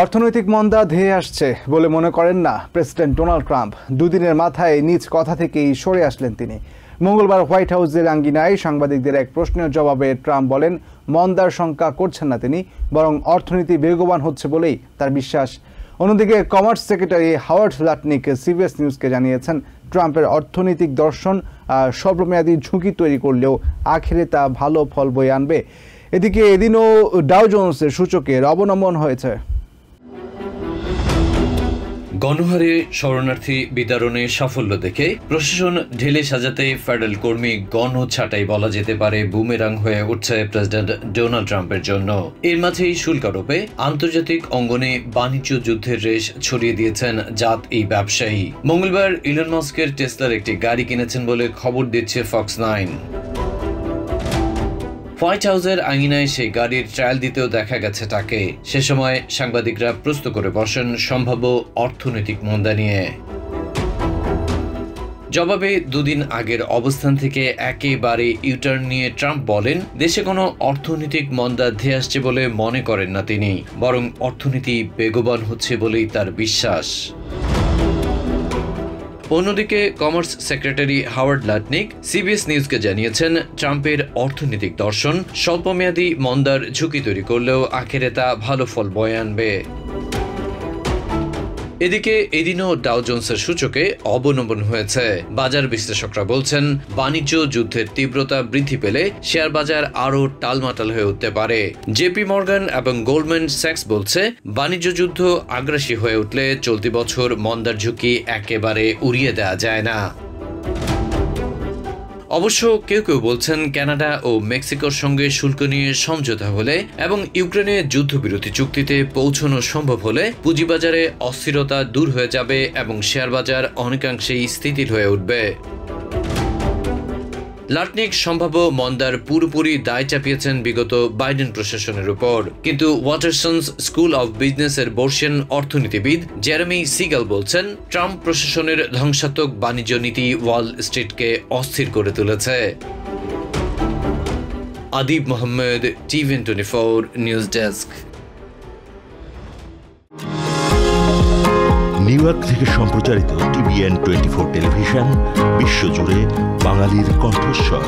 অর্থনৈতিক মন্দা ধেয়ে আসছে বলে মনে করেন না প্রেসিডেন্ট ডোনাল্ড ট্রাম্প। দুদিনের মাথায় নিজ কথা থেকেই সরে আসলেন তিনি। মঙ্গলবার হোয়াইট হাউসের আঙ্গিনায় সাংবাদিকদের এক প্রশ্নের জবাবে ট্রাম্প বলেন, মন্দার শঙ্কা করছেন না তিনি, বরং অর্থনীতি বেগবান হচ্ছে বলেই তার বিশ্বাস। অন্যদিকে commerce secretary Howard Lutnick CBS নিউজকে জানিয়েছেন, ট্রাম্পের অর্থনৈতিক দর্শন স্বল্পমেয়াদী ঝুঁকি তৈরি করলেও আখেরে তা ভালো ফল বয়ে আনবে। এদিকে এদিনও ডাও জোন্সের সূচকের অবনমন হয়েছে। গণহারে শরণার্থী বিতরণে সাফল্য দেখে প্রশাসন ঢেলে সাজাতে ফেডারেল কর্মী গণ ছাঁটাই বলা যেতে পারে বুমেরাং হয়ে উঠছে প্রেসিডেন্ট ডোনাল্ড ট্রাম্পের জন্য। এর মাঝেই শুল্ক আরোপে আন্তর্জাতিক অঙ্গনে বাণিজ্য যুদ্ধের রেশ ছড়িয়ে দিয়েছেন জাত এই ব্যবসায়ী। মঙ্গলবার ইলন মাস্কের টেসলার একটি গাড়ি কিনেছেন বলে খবর দিচ্ছে ফক্স 9। হোয়াইট হাউসের আঙিনায় সেই গাড়ির ট্রায়াল দিতেও দেখা গেছে তাকে। সে সময় সাংবাদিকরা প্রশ্ন করে বসেন সম্ভাব্য অর্থনৈতিক মন্দা নিয়ে। জবাবে দুদিন আগের অবস্থান থেকে একেবারে ইউটার্ন নিয়ে ট্রাম্প বলেন, দেশে কোনো অর্থনৈতিক মন্দা ধেয়ে আসছে বলে মনে করেন না তিনি, বরং অর্থনীতি বেগবান হচ্ছে বলেই তার বিশ্বাস। অন্যদিকে commerce secretary Howard Lutnick CBS নিউজকে জানিয়েছেন, ট্রাম্পের অর্থনৈতিক দর্শন স্বল্পমেয়াদী মন্দার ঝুঁকি তৈরি করলেও আখেরে তা ভালো ফল বয়ে আনবে। এদিকে এদিনও ডাও জোন্সের সূচকে অবনমন হয়েছে। বাজার বিশ্লেষকরা বলছেন, বাণিজ্য যুদ্ধের তীব্রতা বৃদ্ধি পেলে শেয়ার বাজার আরও টালমাটাল হয়ে উঠতে পারে। জেপি মর্গান এবং গোল্ডম্যান স্যাক্স বলছে, বাণিজ্য যুদ্ধ আগ্রাসী হয়ে উঠলে চলতি বছর মন্দার ঝুঁকি একেবারে উড়িয়ে দেওয়া যায় না। অবশ্য কেউ কেউ বলছেন, কানাডা ও মেক্সিকোর সঙ্গে শুল্ক নিয়ে সমঝোতা হলে এবং ইউক্রেনে যুদ্ধবিরতি চুক্তিতে পৌঁছানো সম্ভব হলে পুঁজিবাজারে অস্থিরতা দূর হয়ে যাবে এবং শেয়ার বাজার অনেকাংশেই স্থিতিশীল হয়ে উঠবে। লাটনিক সম্ভাব্য মন্দার পুরোপুরি দায় চাপিয়েছেন বিগত বাইডেন প্রশাসনের উপর, কিন্তু ওয়াটারসন্স স্কুল অব বিজনেসের বর্ষিয়ান অর্থনীতিবিদ জেরেমি সিগাল বলছেন, ট্রাম্প প্রশাসনের ধ্বংসাত্মক বাণিজ্য নীতি ওয়াল স্ট্রিটকে অস্থির করে তুলেছে। Adib Mohammad, TVN 24 news desk. New York থেকে সম্প্রচারিত টিভিএন 24 টেলিভিশন বিশ্বজুড়ে বাঙালির কণ্ঠস্বর।